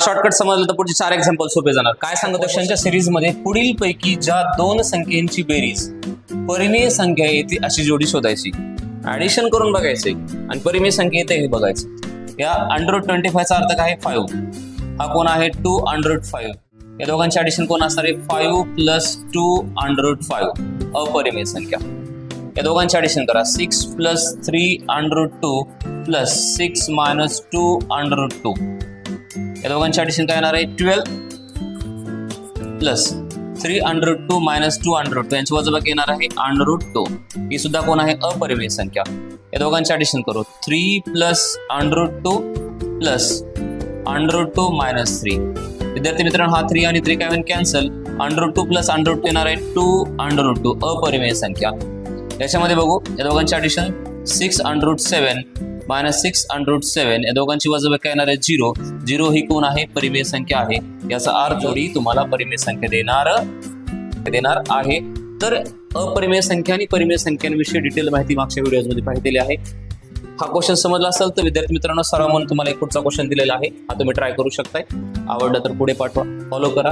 Shortcut समजलं तर पुढचे 4 एक्झाम्पल सोपे जाणार. काय सांगतो क्वेश्चनच्या सिरीज मध्ये पुढील पैकी ज्या 2 संख्येची बेरीज परिमेय संख्या येते अशी जोडी शोधायची. ऍडिशन करून बघायचे आणि परिमेय संख्या येते हे बघायचं. या √25 चा अर्थ काय? 5. हा कोण आहे? 2√5. या दोघांचे ऍडिशन कोण असणार आहे? 5 + 2√5 अपरिमेय संख्या. या दोघांचे ऍडिशन करा. 6 + 3√2 + 6 - 2√2. या दोघांचे ऍडिशन काय येणार आहे? 12 + 3√2 - 2√2 यांची वजाबाकी येणार आहे √2. ही सुद्धा कोण आहे? अपरिमेय संख्या. या दोघांचे ऍडिशन करू. 3 + √2 + √2 - 3. विद्यार्थी मित्रांनो, हा 3 आणि 3 काय होईल? कॅन्सल. √2 + √2 येणार आहे 2√2 अपरिमेय संख्या. याच्यामध्ये बघू, या दोघांचे ऍडिशन 6√7 - 6√7 या दोघांची वजाबाकी येणार आहे 0. 0 ही कोण आहे? परिमेय संख्या आहे. याचा अर्थ जोडी तुम्हाला परिमेय संख्या देणार आहे. तर अपरिमेय संख्या आणि परिमेय संख्यांविषयी डिटेल माहिती मागच्या व्हिडिओमध्ये पाहिलेली आहे. हा क्वेश्चन समजला असेल तर विद्यार्थी मित्रांनो, सराव म्हणून तुम्हाला एक पुढचा क्वेश्चन दिलेला आहे. हा तुम्ही ट्राय करू शकताय. आवडलं तर पुढे पाठवा, फॉलो करा.